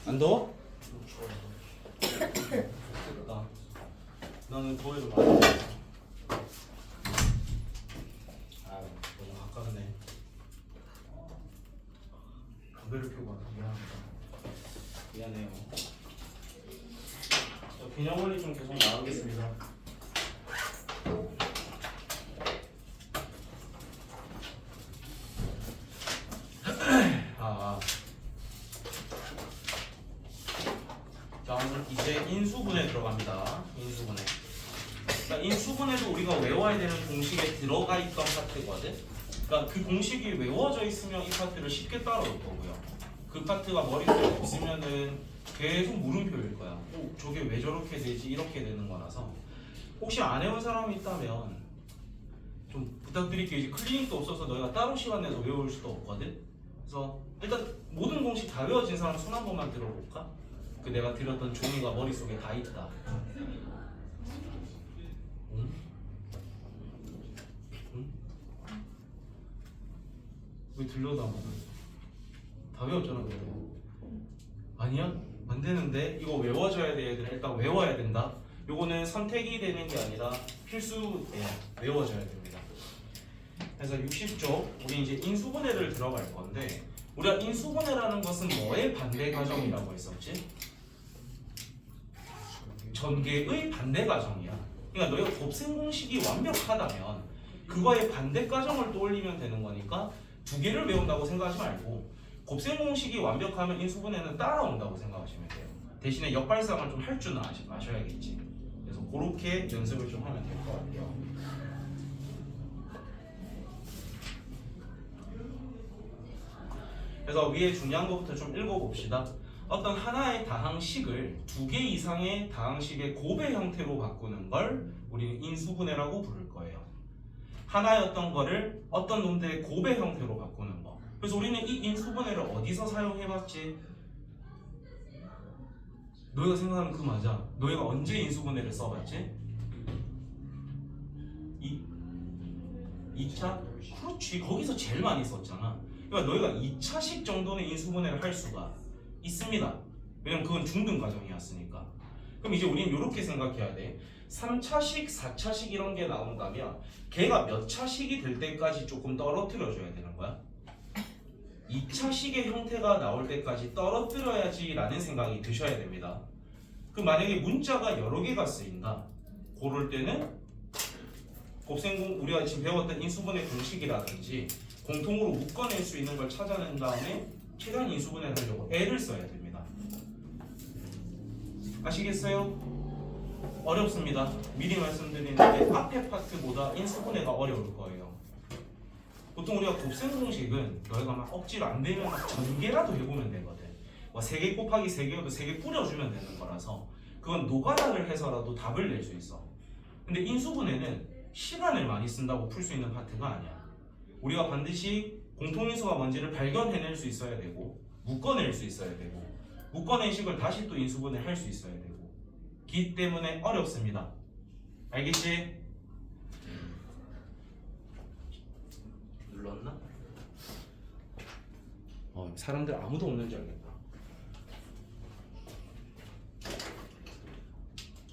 안 더워? 됐다. 나는 더위를 많이 먹어. 아, 너무 가깝네. 담배를 펴고 왔다. 미안합니다. 미안해요. 균형 원리 좀 계속 나가겠습니다. 자, 이제 인수분해 들어갑니다. 인수분해. 그러니까 인수분해도 우리가 외워야 되는 공식에 들어가 있던 파트거든. 그러니까 그 공식이 외워져 있으면 이 파트를 쉽게 따라올 거고요. 그 파트가 머릿속에 없으면은 계속 물음표일 거야. 저게 왜 저렇게 되지? 이렇게 되는 거라서 혹시 안 해온 사람이 있다면 좀 부탁드릴게요. 이제 클리닉도 없어서 너희가 따로 시간 내서 외울 수도 없거든. 그래서 일단 모든 공식 다 외워진 사람 손 한 번만 들어볼까? 그 내가 드렸던 종이가 머릿속에 다 있다. 응? 응? 왜 들려다보고? 다 외웠잖아 그래. 아니야? 안 되는데? 이거 외워줘야 돼 얘들아. 일단 외워야 된다. 요거는 선택이 되는 게 아니라 필수예요. 외워줘야 됩니다. 그래서 60쪽 우리 이제 인수분해를 들어갈 건데 우리가 인수분해라는 것은 뭐의 반대 과정이라고 했었지? 전개의 반대 과정이야. 그러니까 너희가 곱셈 공식이 완벽하다면 그거의 반대 과정을 떠올리면 되는 거니까 두 개를 외운다고 생각하지 말고 곱셈 공식이 완벽하면 인수분해는 따라온다고 생각하시면 돼요. 대신에 역발상을 좀 할 줄은 아셔야겠지. 그래서 그렇게 연습을 좀 하면 될 것 같아요. 그래서 위에 중요한 것부터 좀 읽어봅시다. 어떤 하나의 다항식을 두 개 이상의 다항식의 곱의 형태로 바꾸는 걸 우리는 인수분해라고 부를 거예요. 하나였던 거를 어떤 놈들의 곱의 형태로 바꾸는 거. 그래서 우리는 이 인수분해를 어디서 사용해봤지? 너희가 생각하는 그 맞아. 너희가 언제 인수분해를 써봤지? 2차? 그렇지. 거기서 제일 많이 썼잖아. 그러니까 너희가 2차식 정도는 인수분해를 할 수가 있습니다. 왜냐면 그건 중등 과정이었으니까. 그럼 이제 우리는 이렇게 생각해야 돼. 3차식, 4차식 이런 게 나온다면 걔가 몇 차식이 될 때까지 조금 떨어뜨려 줘야 되는 거야? 2차식의 형태가 나올 때까지 떨어뜨려야지 라는 생각이 드셔야 됩니다. 그럼 만약에 문자가 여러 개가 쓰인다. 그럴 때는 곱셈공 우리가 지금 배웠던 인수분해 공식이라든지 공통으로 묶어낼 수 있는 걸 찾아낸 다음에 최대한 인수분해를 하려고 애를 써야 됩니다. 아시겠어요? 어렵습니다. 미리 말씀드리는데 앞에 파트보다 인수분해가 어려울 거예요. 보통 우리가 곱셈 공식은 너희가 막 억지로 안 되면 막 전개라도 해보면 되거든. 뭐 3개 곱하기 3개여도 3개 뿌려주면 되는 거라서 그건 노가다를 해서라도 답을 낼 수 있어. 근데 인수분해는 시간을 많이 쓴다고 풀 수 있는 파트가 아니야. 우리가 반드시 공통인수가 뭔지를 발견해낼 수 있어야 되고 묶어낼 수 있어야 되고 묶어낸 식을 다시 또 인수분해 할 수 있어야 되고 기 때문에 어렵습니다. 알겠지? 눌렀나? 사람들 아무도 없는 줄 알겠다.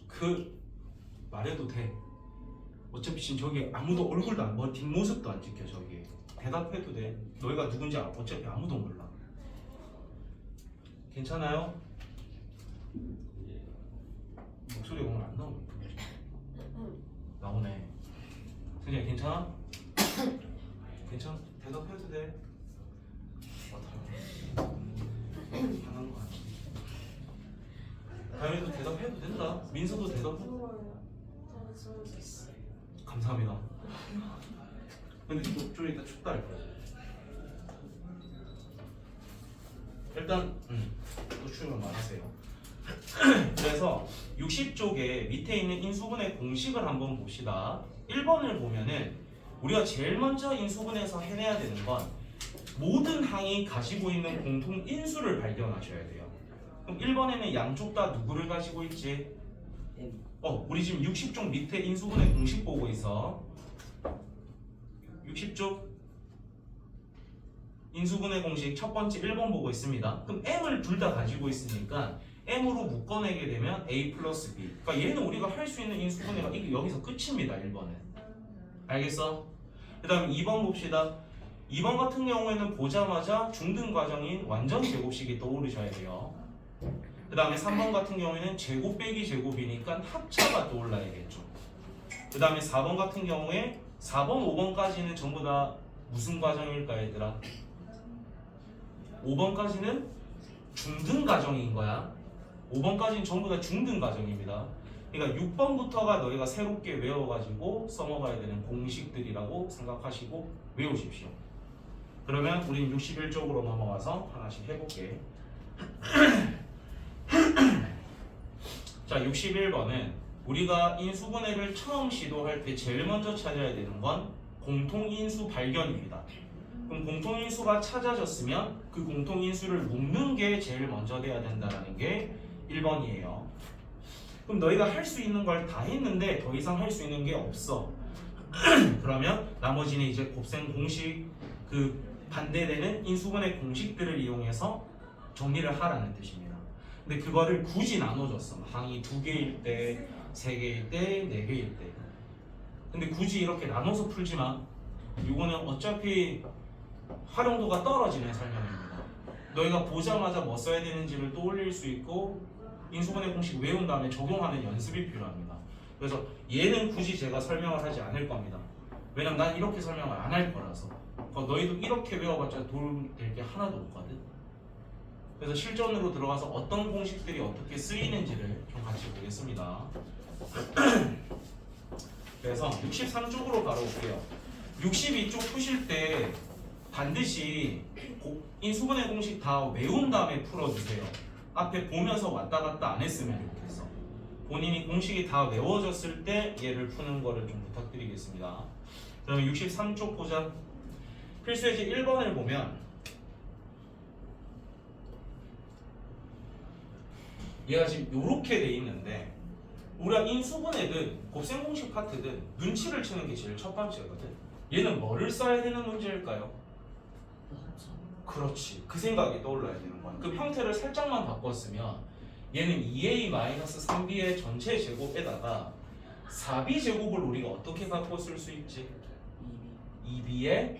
그 말해도 돼. 어차피 지금 저기 아무도 얼굴도 안, 뭐 뒷모습도 안 찍혀. 저기 대답해도 돼. 너희가 누군지 어차피 아무도 몰라. 괜찮아요? 목소리가 오늘 안 나오네. 나오네. 승진아 괜찮아? 괜찮아? 대답해도 돼. 당한 거 같아. 다현이도 대답해도 된다. 민서도 대답해. 감사합니다. 근데 좀 이따 춥다 할 거야. 일단 또 추우면 말하세요. 그래서 60쪽에 밑에 있는 인수분해 공식을 한번 봅시다. 1번을 보면은 우리가 제일 먼저 인수분해에서 해내야 되는 건 모든 항이 가지고 있는 공통 인수를 발견하셔야 돼요. 그럼 1번에는 양쪽 다 누구를 가지고 있지? 우리 지금 60쪽 밑에 인수분해 공식 보고 있어. 60쪽 인수분해 공식 첫 번째 1번 보고 있습니다. 그럼 m을 둘 다 가지고 있으니까 m으로 묶어내게 되면 a 플러스 b. 그러니까 얘는 우리가 할 수 있는 인수분해가 이게 여기서 끝입니다. 1번은. 알겠어? 그 다음 2번 봅시다. 2번 같은 경우에는 보자마자 중등 과정인 완전 제곱식이 떠오르셔야 돼요. 그 다음에 3번 같은 경우에는 제곱 빼기 제곱이니까 합차가 떠올라야겠죠. 그 다음에 4번 같은 경우에 4번, 5번까지는 전부 다 무슨 과정일까 얘들아? 5번까지는 중등 과정인 거야. 5번까지는 전부 다 중등 과정입니다. 그러니까 6번부터가 너희가 새롭게 외워가지고 써먹어야 되는 공식들이라고 생각하시고 외우십시오. 그러면 우린 61쪽으로 넘어가서 하나씩 해볼게. 자, 61번은 우리가 인수분해를 처음 시도할 때 제일 먼저 찾아야 되는 건 공통인수 발견입니다. 그럼 공통인수가 찾아졌으면 그 공통인수를 묶는 게 제일 먼저 돼야 된다는 게 1번이에요. 그럼 너희가 할 수 있는 걸 다 했는데 더 이상 할 수 있는 게 없어. 그러면 나머지는 이제 곱셈 공식 그 반대되는 인수분해 공식들을 이용해서 정리를 하라는 뜻입니다. 근데 그거를 굳이 나눠줬어. 항이 2개일 때, 3개일 때, 4개일 때. 근데 굳이 이렇게 나눠서 풀지 마. 이거는 어차피 활용도가 떨어지는 설명입니다. 너희가 보자마자 뭐 써야 되는지를 떠올릴 수 있고 인수분해 공식 외운 다음에 적용하는 연습이 필요합니다. 그래서 얘는 굳이 제가 설명을 하지 않을 겁니다. 왜냐면 난 이렇게 설명을 안 할 거라서. 너희도 이렇게 외워봤자 도움 될 게 하나도 없거든. 그래서 실전으로 들어가서 어떤 공식들이 어떻게 쓰이는지를 좀 같이 보겠습니다. 그래서 63쪽으로 바로 올게요. 62쪽 푸실 때 반드시 인수분해 공식 다 외운 다음에 풀어주세요. 앞에 보면서 왔다 갔다 안 했으면 좋겠어. 본인이 공식이 다 외워졌을 때 얘를 푸는 거를 좀 부탁드리겠습니다. 그러면 63쪽 보자. 필수예제 1번을 보면 얘가 지금 이렇게 돼 있는데 우리가 인수분해든 곱셈 공식 파트든 눈치를 채는 게 제일 첫 번째거든. 얘는 뭐를 써야 되는 문제일까요? 그렇지. 그 생각이 떠올라야 되는 거야. 그 형태를 살짝만 바꿨으면 얘는 2a-3b의 전체 제곱에다가 4b 제곱을 우리가 어떻게 갖고 쓸 수 있지? 2b의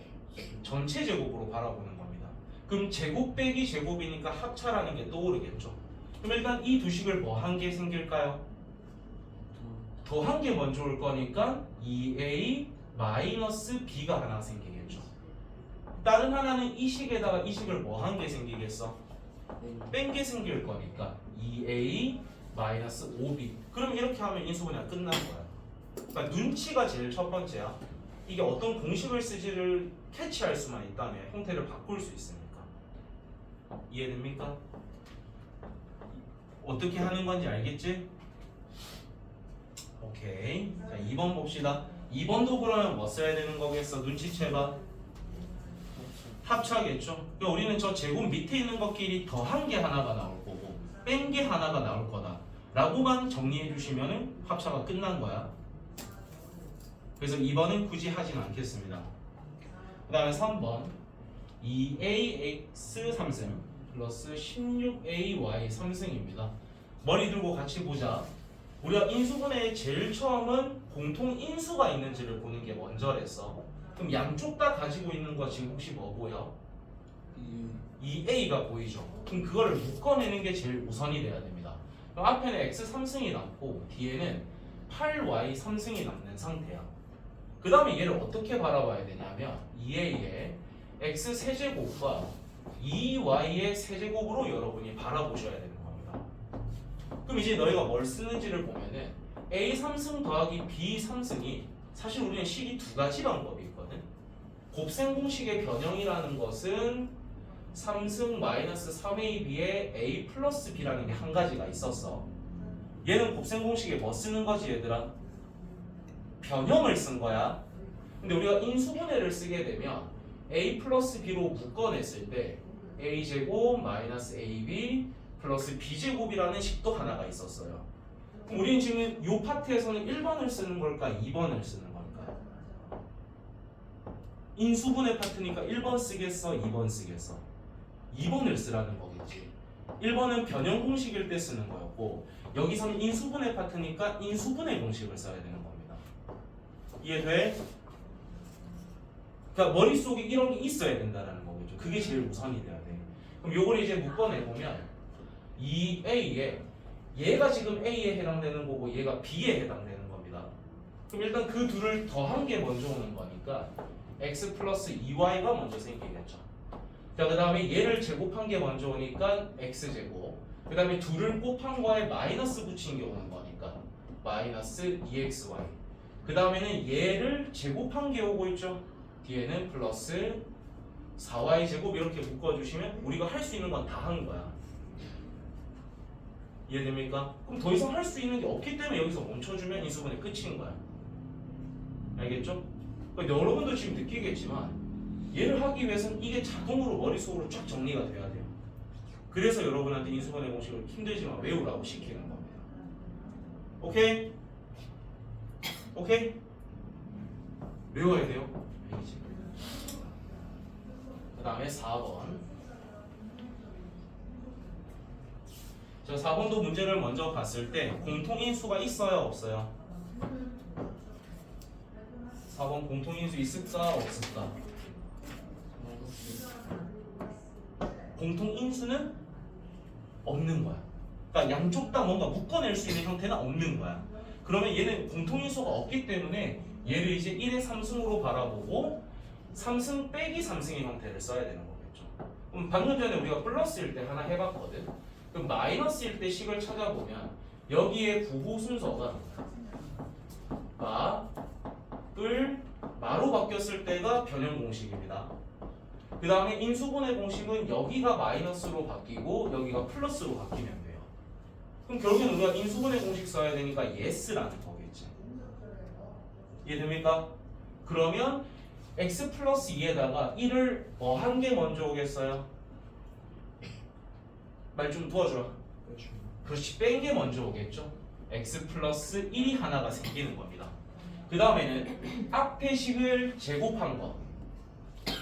전체 제곱으로 바라보는 겁니다. 그럼 제곱 빼기 제곱이니까 합차라는 게 떠오르겠죠. 그럼 일단 이 두 식을 뭐 한 개 생길까요? 더한 게 먼저 올 거니까 2a-b가 하나 생기겠죠. 다른 하나는 이 식에다가 이 식을 뭐 한 개 생기겠어? 뺀 게 생길 거니까 2a-5b. 그럼 이렇게 하면 인수분해가 끝난 거야. 그러니까 눈치가 제일 첫 번째야. 이게 어떤 공식을 쓰지를 캐치할 수만 있다면 형태를 바꿀 수 있으니까. 이해됩니까? 어떻게 하는 건지 알겠지? 오케이. 자, 2번 봅시다. 2번도 그러면 뭐 써야 되는 거겠어? 눈치채봐. 합차겠죠? 그러니까 우리는 저 제곱 밑에 있는 것끼리 더한 게 하나가 나올 거고 뺀 게 하나가 나올 거다 라고만 정리해 주시면 합차가 끝난 거야. 그래서 2번은 굳이 하진 않겠습니다. 그 다음에 3번 2ax 3승 플러스 16ay 3승입니다. 머리 들고 같이 보자. 우리가 인수분해의 제일 처음은 공통 인수가 있는지를 보는 게 먼저랬어. 그럼 양쪽 다 가지고 있는 거 지금 혹시 뭐 보여? 2a가 보이죠? 그럼 그거를 묶어내는 게 제일 우선이 돼야 됩니다. 그럼 앞에는 x 3승이 남고 뒤에는 8y 3승이 남는 상태야. 그 다음에 얘를 어떻게 바라봐야 되냐면 2a의 x 세제곱과 2y의 세제곱으로 여러분이 바라보셔야 되는 겁니다. 그럼 이제 너희가 뭘 쓰는지를 보면은 a 3승 더하기 b 3승이 사실 우리는 식이 두 가지 방법이 있거든. 곱셈 공식의 변형이라는 것은 3승 마이너스 3ab의 a 플러스 b라는 게 한 가지가 있었어. 얘는 곱셈 공식에 뭐 쓰는 거지 얘들아? 변형을 쓴 거야. 근데 우리가 인수분해를 쓰게 되면 a 플러스 b로 묶어냈을 때 a 제곱 마이너스 ab 플러스 b 제곱이라는 식도 하나가 있었어요. 그럼 우리는 지금 이 파트에서는 1번을 쓰는 걸까 2번을 쓰는 걸까? 인수분해 파트니까 1번 쓰겠어? 2번 쓰겠어? 2번을 쓰라는 거겠지. 1번은 변형 공식일 때 쓰는 거였고 여기서는 인수분해 파트니까 인수분해 공식을 써야 되는 겁니다. 이해돼? 그러니까 머릿속에 이런 게 있어야 된다는 거겠죠. 그게 제일 우선이 돼야 돼. 그럼 요걸 이제 묶어내보면 이 A에 얘가 지금 A에 해당되는 거고 얘가 B에 해당되는 겁니다. 그럼 일단 그 둘을 더한 게 먼저 오는 거니까 x 플러스 2y가 먼저 생기겠죠. 자, 그 다음에 얘를 제곱한 게 먼저 오니까 x제곱, 그 다음에 둘을 곱한 거에 마이너스 붙인 게 오는 거니까 마이너스 2xy, 그 다음에는 얘를 제곱한 게 오고 있죠. 뒤에는 플러스 4y제곱 이렇게 묶어주시면 우리가 할 수 있는 건 다 한 거야. 이해됩니까? 그럼 더 이상 할 수 있는 게 없기 때문에 여기서 멈춰주면 인수분해 끝인 거야. 알겠죠? 그러니까 여러분도 지금 느끼겠지만 얘를 하기 위해서는 이게 자동으로 머릿속으로 쫙 정리가 돼야 돼요. 그래서 여러분한테 인수분해 공식을 힘들지만 외우라고 시키는 겁니다. 오케이? 오케이? 외워야 돼요. 알겠지? 그 다음에 4번. 자, 4번도 문제를 먼저 봤을 때 공통인수가 있어요? 없어요? 4번 공통인수 있을까? 없을까? 공통인수는 없는 거야. 그러니까 양쪽 다 뭔가 묶어낼 수 있는 형태는 없는 거야. 그러면 얘는 공통인수가 없기 때문에 얘를 이제 1의 3승으로 바라보고 3승 빼기 3승의 형태를 써야 되는 거겠죠. 그럼 방금 전에 우리가 플러스일 때 하나 해봤거든. 그럼 마이너스일 때 식을 찾아보면 여기에 부호 순서가 마, 뿔, 마로 바뀌었을 때가 변형 공식입니다. 그 다음에 인수분해 공식은 여기가 마이너스로 바뀌고 여기가 플러스로 바뀌면 돼요. 그럼 결국엔 우리가 인수분해 공식 써야 되니까 yes라는 거겠지. 이해됩니까? 그러면 x 플러스 2에다가 1을 뭐 한 게 먼저 오겠어요? 말 좀 도와주라. 그렇지, 뺀 게 먼저 오겠죠. x 플러스 1이 하나가 생기는 겁니다. 그 다음에는 앞에 식을 제곱한 거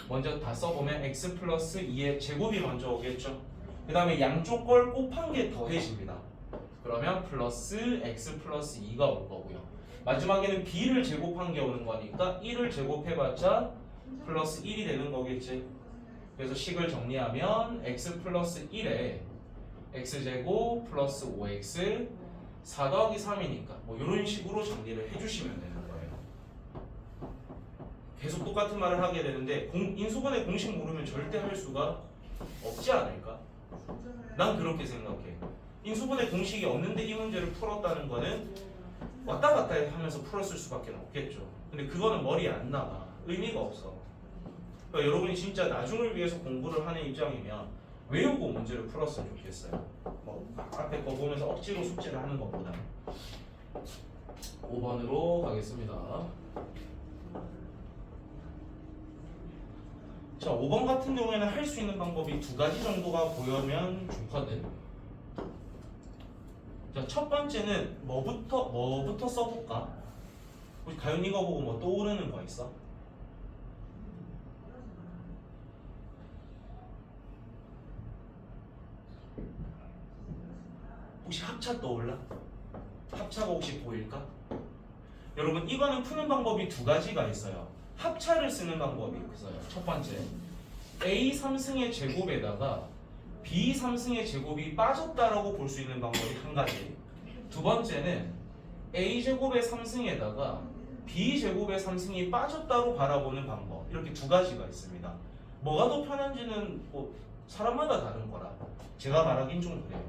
먼저 다 써보면 x 플러스 2의 제곱이 먼저 오겠죠. 그 다음에 양쪽 걸 곱한 게 더해집니다. 그러면 플러스 x 플러스 2가 올 거고요. 마지막에는 b를 제곱한 게 오는 거니까 1을 제곱해봤자 플러스 1이 되는 거겠지. 그래서 식을 정리하면 x 플러스 1에 x제곱 플러스 5x 4 더하기 3이니까 뭐 이런 식으로 정리를 해주시면 되는 거예요. 계속 똑같은 말을 하게 되는데 인수분해 공식 모르면 절대 할 수가 없지 않을까? 난 그렇게 생각해. 인수분해 공식이 없는데 이 문제를 풀었다는 거는 왔다 갔다 하면서 풀었을 수밖에 없겠죠. 근데 그거는 머리에 안 나가. 의미가 없어. 그러니까 여러분이 진짜 나중을 위해서 공부를 하는 입장이면 외우고 문제를 풀었으면 좋겠어요. 뭐 앞에 거 보면서 억지로 숙제를 하는 것보다. 5번으로 가겠습니다. 자, 5번 같은 경우에는 할 수 있는 방법이 두 가지 정도가 보이면 좋거든. 자, 첫 번째는 뭐부터 써볼까? 우리 가윤이가 보고 뭐 떠오르는 거 있어? 혹시 합차 떠올라? 합차가 혹시 보일까? 여러분, 이거는 푸는 방법이 두 가지가 있어요. 합차를 쓰는 방법이 있어요. 첫 번째, a 3승의 제곱에다가 b 3승의 제곱이 빠졌다라고 볼 수 있는 방법이 한 가지. 두 번째는 a 제곱의 3승에다가 b 제곱의 3승이 빠졌다로 바라보는 방법. 이렇게 두 가지가 있습니다. 뭐가 더 편한지는 뭐 사람마다 다른 거라 제가 말하긴 좀 그래요.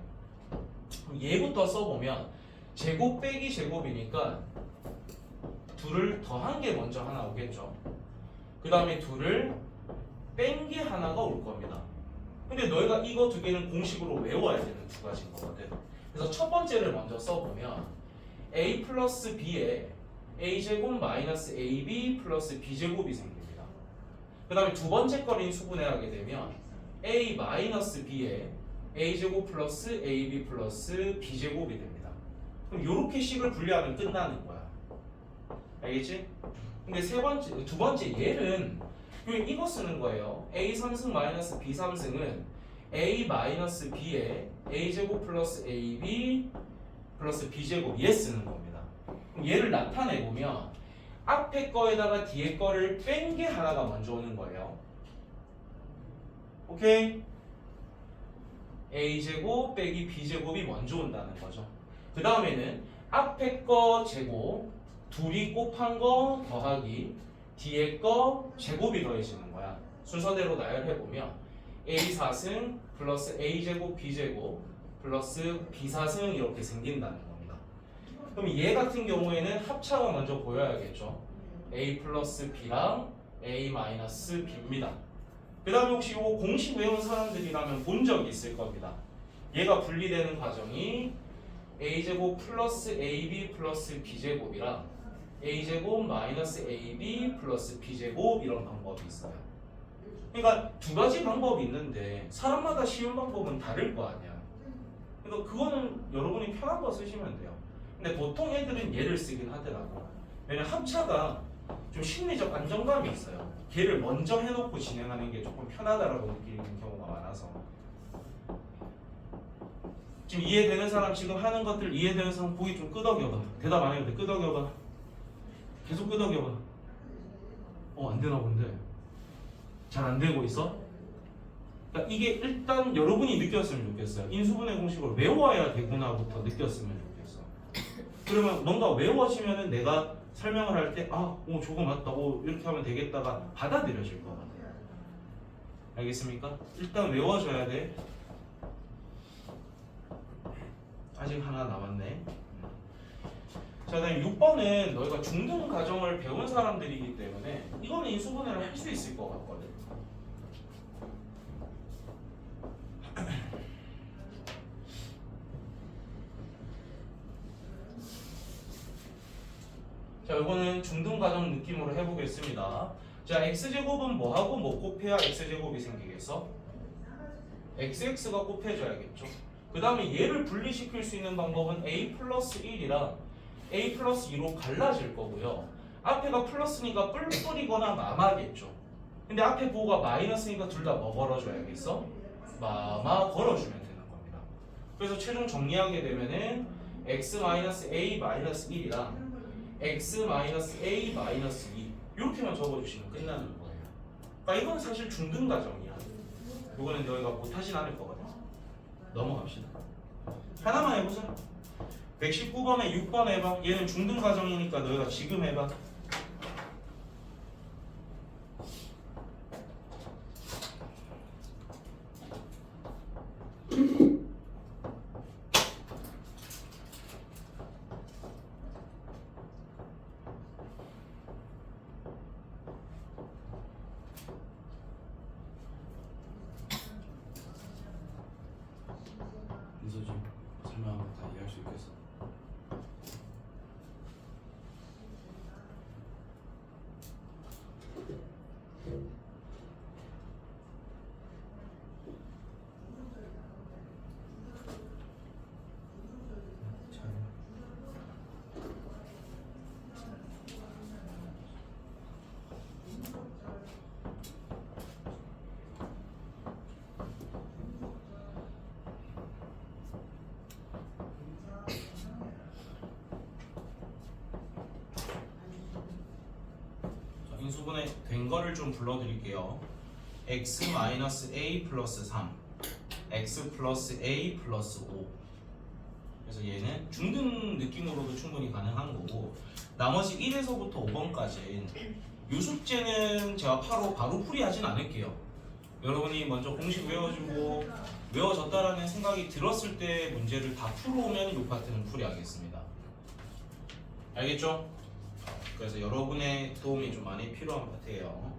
얘부터 써보면 제곱 빼기 제곱이니까 둘을 더한 게 먼저 하나 오겠죠. 그 다음에 둘을 뺀 게 하나가 올 겁니다. 근데 너희가 이거 두 개는 공식으로 외워야 되는 두 가지인 거거든. 그래서 첫 번째를 먼저 써보면 a 플러스 b에 a제곱 마이너스 ab 플러스 b제곱이 생깁니다. 그 다음에 두 번째 걸 인수분해하게 되면 a 마이너스 b에 a제곱 플러스 ab 플러스 b제곱이 됩니다. 그럼 이렇게 식을 분리하면 끝나는 거야. 알겠지? 근데 두 번째 얘는 그리고 이거 쓰는 거예요. a 3승 마이너스 b 3승은 a 마이너스 b에 a제곱 플러스 ab 플러스 b제곱 얘 쓰는 겁니다. 그럼 얘를 나타내보면 앞에 거에다가 뒤에 거를 뺀 게 하나가 먼저 오는 거예요. 오케이? a제곱 빼기 b제곱이 먼저 온다는 거죠. 그 다음에는 앞에 거 제곱 둘이 곱한 거 더하기 뒤에 거 제곱이 더해지는 거야. 순서대로 나열해보면 a4승 플러스 a제곱 b제곱 플러스 b4승 이렇게 생긴다는 겁니다. 그럼 얘 같은 경우에는 합차가 먼저 보여야겠죠. a 플러스 b랑 a 마이너스 b입니다. 그 다음에 혹시 이 공식 외운 사람들이라면 본 적이 있을 겁니다. 얘가 분리되는 과정이 a제곱 플러스 ab 플러스 b제곱이랑 a제곱 마이너스 ab 플러스 b제곱 이런 방법이 있어요. 그러니까 두 가지 방법이 있는데 사람마다 쉬운 방법은 다를 거 아니야. 그러니까 그거는 여러분이 편한 거 쓰시면 돼요. 근데 보통 애들은 얘를 쓰긴 하더라고. 왜냐면 합차가 좀 심리적 안정감이 있어요. 걔를 먼저 해놓고 진행하는 게 조금 편하다라고 느끼는 경우가 많아서. 지금 이해되는 사람, 지금 하는 것들 이해되는 사람 보기 좀 끄덕여봐. 대답 안 해도 돼. 끄덕여봐. 계속 끄덕여봐. 안 되나 본데. 잘 안 되고 있어? 그러니까 이게 일단 여러분이 느꼈으면 좋겠어요. 인수분해 공식을 외워야 되구나부터 느꼈으면 좋겠어. 그러면 뭔가 외워지면은 내가 설명을 할 때 저거 맞다. 이렇게 하면 되겠다가 받아들여질 것 같아요. 알겠습니까? 일단 외워줘야 돼. 아직 하나 남았네. 자, 그다음 6번은 너희가 중등 과정을 배운 사람들이기 때문에 이거는 인수분해를 할 수 있을 것 같거든. 자, 이거는 중등 과정 느낌으로 해보겠습니다. 자, x제곱은 뭐하고 뭐 곱해야 x제곱이 생기겠어? xx가 곱해져야겠죠. 그 다음에 얘를 분리시킬 수 있는 방법은 a 플러스 1이랑 a 플러스 2로 갈라질 거고요. 앞에가 플러스니까 뿔뿔이거나 마마겠죠. 근데 앞에 부호가 마이너스니까 둘 다 뭐 걸어줘야겠어? 마마 걸어주면 되는 겁니다. 그래서 최종 정리하게 되면은 x 마이너스 a 마이너스 1이랑 x 마이너스 a 마이너스 2 이렇게만 적어주시면 끝나는 거예요. 그러니까 이건 사실 중등 과정이야. 이거는 너희가 못하진 않을 거거든. 넘어갑시다. 하나만 해보자. 119번에 6번 해봐. 얘는 중등 과정이니까 너희가 지금 해봐. 인서지 설명하면 다 이해할 수 있겠어? 인수분해 된 거를 좀 불러드릴게요. x-a 플러스 3 x 플러스 a 플러스 5. 그래서 얘는 중등 느낌으로도 충분히 가능한 거고, 나머지 1에서부터 5번까지 요 숙제는 제가 바로 풀이하진 않을게요. 여러분이 먼저 공식 외워주고 외워졌다라는 생각이 들었을 때 문제를 다 풀어오면 이 파트는 풀이하겠습니다. 알겠죠? 그래서 여러분의 도움이 좀 많이 필요한 파트예요.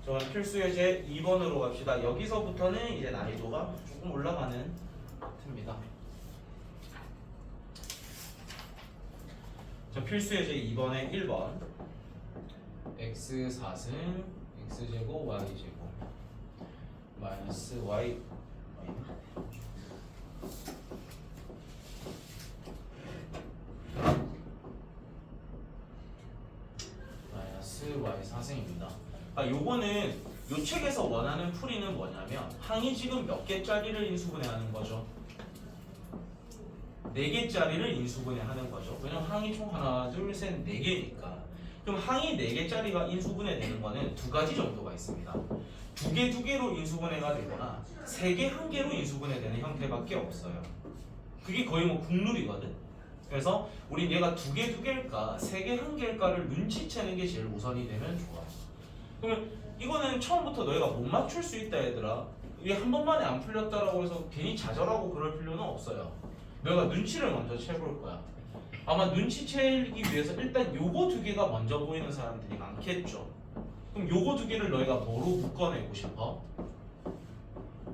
저는 필수 예제 2번으로 갑시다. 여기서부터는 이제 난이도가 조금 올라가는 파트입니다. 자, 필수 예제 2번에 1번 x 4승 x제곱 y제곱 마이너스 y 마이너스 y 4승입니다. 그러니까 요거는 요 책에서 원하는 풀이는 뭐냐면 항이 지금 몇 개짜리를 인수분해하는 거죠? 4개짜리를 인수분해하는 거죠. 왜냐면 항이 총 하나, 둘, 셋, 4개니까. 그럼 항이 4개짜리가 인수분해되는 거는 두 가지 정도가 있습니다. 2개, 2개로 인수분해가 되거나 3개, 1개로 인수분해되는 형태밖에 없어요. 그게 거의 뭐 국룰이거든. 그래서 우린 얘가 2개, 2개일까, 3개, 1개일까를 눈치채는 게 제일 우선이 되면 좋아. 그러면 이거는 처음부터 너희가 못 맞출 수 있다 얘들아. 이게 한 번만에 안 풀렸다라고 해서 괜히 좌절하고 그럴 필요는 없어요. 너희가 눈치를 먼저 채볼 거야. 아마 눈치채기 위해서 일단 요거 2개가 먼저 보이는 사람들이 많겠죠. 그럼 요거 2개를 너희가 뭐로 묶어내고 싶어?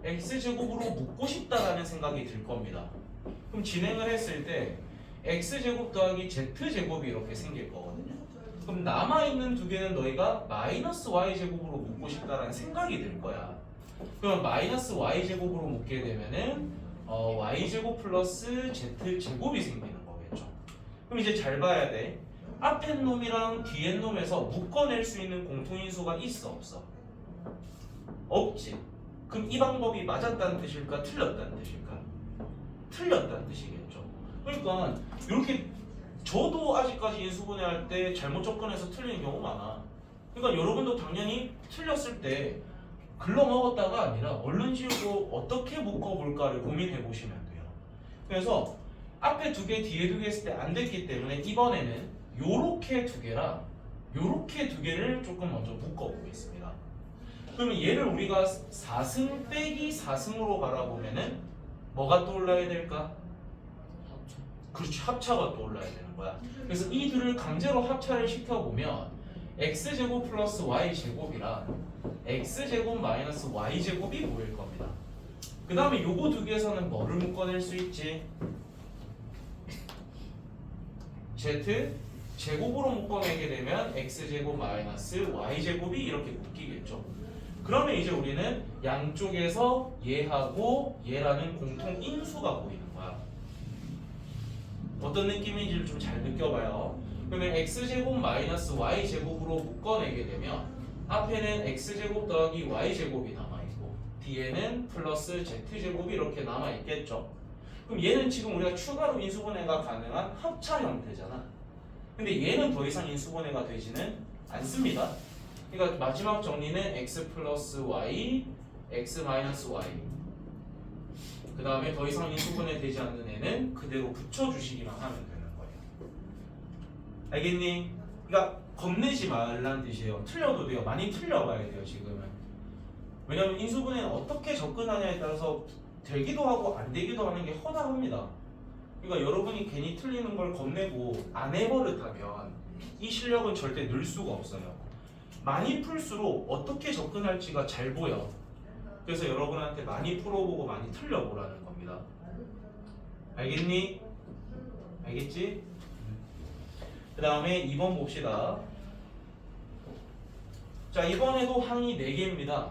x제곱으로 묶고 싶다라는 생각이 들 겁니다. 그럼 진행을 했을 때 x제곱 더하기 z제곱이 이렇게 생길 거거든요. 그럼 남아있는 2개는 너희가 마이너스 y제곱으로 묶고 싶다라는 생각이 들 거야. 그럼 마이너스 y제곱으로 묶게 되면은 y제곱 플러스 z제곱이 생기는 거겠죠. 그럼 이제 잘 봐야 돼. 앞에 놈이랑 뒤에 놈에서 묶어낼 수 있는 공통인수가 있어 없어? 없지. 그럼 이 방법이 맞았다는 뜻일까 틀렸다는 뜻일까? 틀렸다는 뜻이겠죠. 그러니까 이렇게 저도 아직까지 인수분해할 때 잘못 접근해서 틀리는 경우 많아. 그러니까 여러분도 당연히 틀렸을 때 글러먹었다가 아니라 얼른 지우고 어떻게 묶어볼까를 고민해 보시면 돼요. 그래서 앞에 2개 뒤에 2개 했을 때 안 됐기 때문에 이번에는 요렇게 2개랑 요렇게 2개를 조금 먼저 묶어보겠습니다. 그러면 얘를 우리가 4승 빼기 4승으로 바라보면은 뭐가 떠올라야 될까? 그렇지, 합차가 떠올라야 되는 거야. 그래서 이들을 강제로 합차를 시켜보면 x제곱 플러스 y제곱이랑 x제곱 마이너스 y제곱이 보일 겁니다. 그 다음에 요거 2개에서는 뭐를 묶어낼 수 있지? z 제곱으로 묶어내게 되면 x제곱 마이너스 y제곱이 이렇게 묶이겠죠. 그러면 이제 우리는 양쪽에서 얘하고 얘라는 공통 인수가 보이는 거야. 어떤 느낌인지를 좀 잘 느껴봐요. 그러면 x제곱 마이너스 y제곱으로 묶어내게 되면 앞에는 x제곱 더하기 y제곱이 남아있고 뒤에는 플러스 z제곱이 이렇게 남아있겠죠. 그럼 얘는 지금 우리가 추가로 인수분해가 가능한 합차 형태잖아. 근데 얘는 더 이상 인수분해가 되지는 않습니다. 그러니까 마지막 정리는 x 플러스 y, x 마이너스 y. 그 다음에 더 이상 인수분해 되지 않는 애는 그대로 붙여주시기만 하면 되는 거예요. 알겠니? 그러니까 겁내지 말라는 뜻이에요. 틀려도 돼요. 많이 틀려봐야 돼요 지금은. 왜냐면 인수분해는 어떻게 접근하냐에 따라서 되기도 하고 안 되기도 하는 게 허다합니다. 그러니까 여러분이 괜히 틀리는 걸 겁내고 안 해버릇하면 이 실력은 절대 늘 수가 없어요. 많이 풀수록 어떻게 접근할지가 잘 보여. 그래서 여러분한테 많이 풀어보고 많이 틀려보라는 겁니다. 알겠니? 알겠지? 그 다음에 2번 봅시다. 자, 이번에도 항이 4개입니다.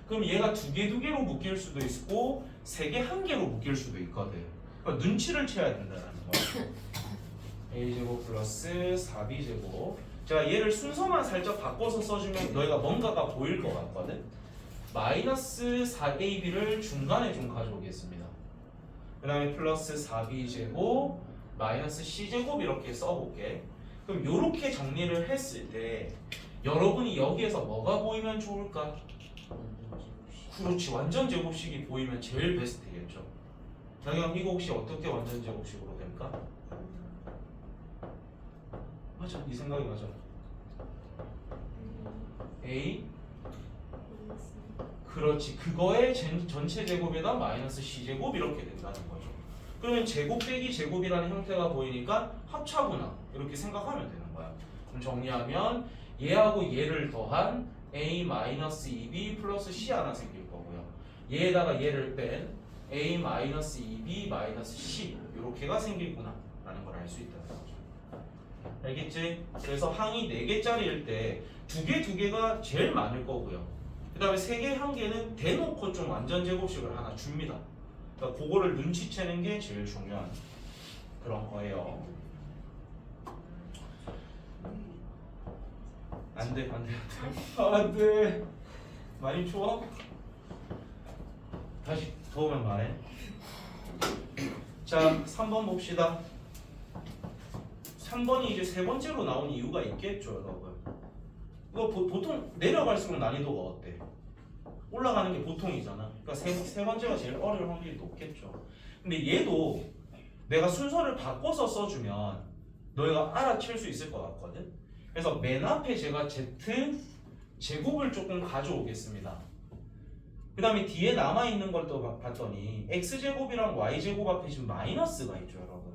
그럼 얘가 2개, 2개로 묶일 수도 있고 3개, 1개로 묶일 수도 있거든. 그러니까 눈치를 채야 된다는 거야. a제곱 플러스 4b제곱. 자, 얘를 순서만 살짝 바꿔서 써주면 너희가 뭔가가 보일 것 같거든. 마이너스 4ab를 중간에 좀 가져오겠습니다. 그 다음에 플러스 4b제곱 마이너스 c제곱 이렇게 써볼게. 그럼 이렇게 정리를 했을 때 여러분이 여기에서 뭐가 보이면 좋을까? 그렇지, 완전 제곱식이 보이면 제일 베스트겠죠. 그럼 이거 혹시 어떻게 완전 제곱식으로 될까? 맞아, 네 생각이 맞아. A 그렇지, 그거의 전체 제곱에다 마이너스 c제곱 이렇게 된다는 거죠. 그러면 제곱 빼기 제곱이라는 형태가 보이니까 합차구나 이렇게 생각하면 되는 거야. 그럼 정리하면 얘하고 얘를 더한 a 마이너스 2b 플러스 c 하나 생길 거고요. 얘에다가 얘를 뺀 a 마이너스 2b 마이너스 c 이렇게가 생기구나 라는 걸 알 수 있다는 거죠. 알겠지? 그래서 항이 4개짜리일 때 2개, 2개가 제일 많을 거고요. 그 다음에 3개, 1개는 대놓고 좀 완전 제곱식을 하나 줍니다. 그러니까 그거를 눈치채는 게 제일 중요한 그런 거예요. 안돼 안돼 많이 추워? 다시 더우면 말해. 자 3번 봅시다. 3번이 이제 세 번째로 나온 이유가 있겠죠 여러분. 이거 보통 내려갈수록 난이도가 어때? 올라가는 게 보통이잖아. 그러니까 세 번째가 제일 어려울 확률이 높겠죠. 근데 얘도 내가 순서를 바꿔서 써주면 너희가 알아챌 수 있을 것 같거든. 그래서 맨 앞에 제가 Z 제곱을 조금 가져오겠습니다. 그 다음에 뒤에 남아있는 걸 또 봤더니 X제곱이랑 Y제곱 앞에 지금 마이너스가 있죠 여러분.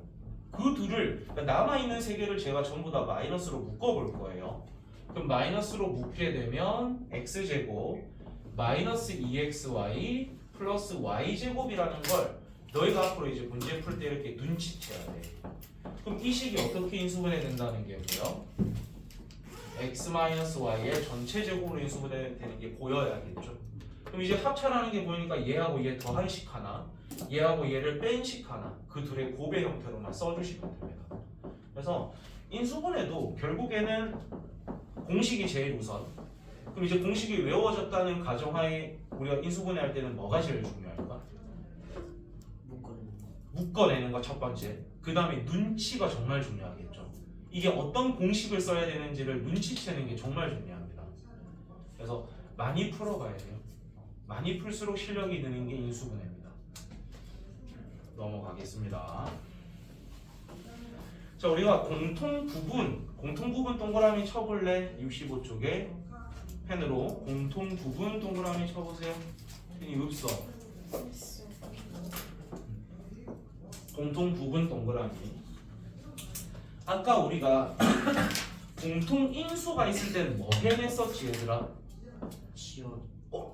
그 둘을 그러니까 남아있는 세 개를 제가 전부 다 마이너스로 묶어볼 거예요. 그럼 마이너스로 묶게 되면 X제곱 마이너스 2XY 플러스 Y제곱이라는 걸 너희가 앞으로 이제 문제 풀 때 이렇게 눈치채야 돼. 그럼 이 식이 어떻게 인수분해 된다는 게 뭐예요? X-Y의 전체 제곱으로 인수분해 되는 게 보여야겠죠. 그럼 이제 합차라는 게 보이니까 얘하고 얘 더한 식 하나, 얘하고 얘를 뺀 식 하나, 그 둘의 곱의 형태로만 써주시면 됩니다. 그래서 인수분해도 결국에는 공식이 제일 우선. 그럼 이제 공식이 외워졌다는 가정하에 우리가 인수분해 할 때는 뭐가 제일 중요할까? 묶어내는 거 첫 번째. 그 다음에 눈치가 정말 중요하겠죠. 이게 어떤 공식을 써야 되는지를 눈치채는 게 정말 중요합니다. 그래서 많이 풀어가야 돼요. 많이 풀수록 실력이 느는 게 인수분해입니다. 넘어가겠습니다. 자, 우리가 공통 부분 동그라미 쳐볼래? 65쪽에 펜으로 공통 부분 동그라미 쳐보세요. 펜이 없어. 공통 부분 동그라미. 아까 우리가 공통 인수가 있을 때는 뭐 해냈었지 얘들아?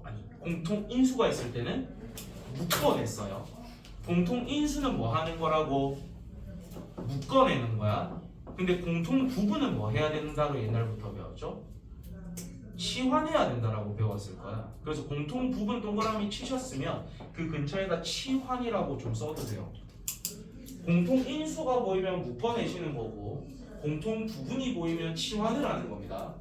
아니 공통 인수가 있을 때는 묶어냈어요. 공통 인수는 뭐 하는 거라고? 묶어내는 거야. 근데 공통 부분은 뭐 해야 된다고 옛날부터 배웠죠? 치환해야 된다라고 배웠을 거야. 그래서 공통 부분 동그라미 치셨으면 그 근처에다 치환이라고 좀 써두세요. 공통 인수가 보이면 묶어내시는 거고 공통 부분이 보이면 치환을 하는 겁니다.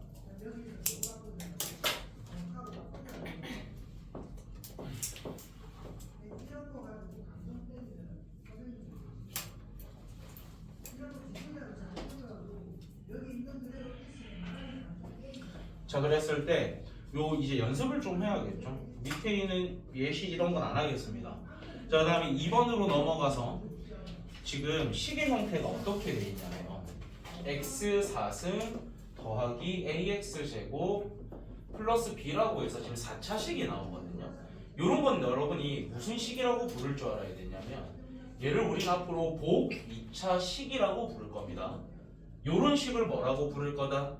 자, 그랬을 때 요 이제 연습을 좀 해야겠죠. 밑에 있는 예시 이런 건 안 하겠습니다. 자, 그다음에 2번으로 넘어가서 지금 식의 형태가 어떻게 되어 있냐면요. x4승 더하기 ax제곱 플러스 b라고 해서 지금 4차식이 나오거든요. 이런 건 여러분이 무슨 식이라고 부를 줄 알아야 되냐면 얘를 우리는 앞으로 복 2차식이라고 부를 겁니다. 이런 식을 뭐라고 부를 거다?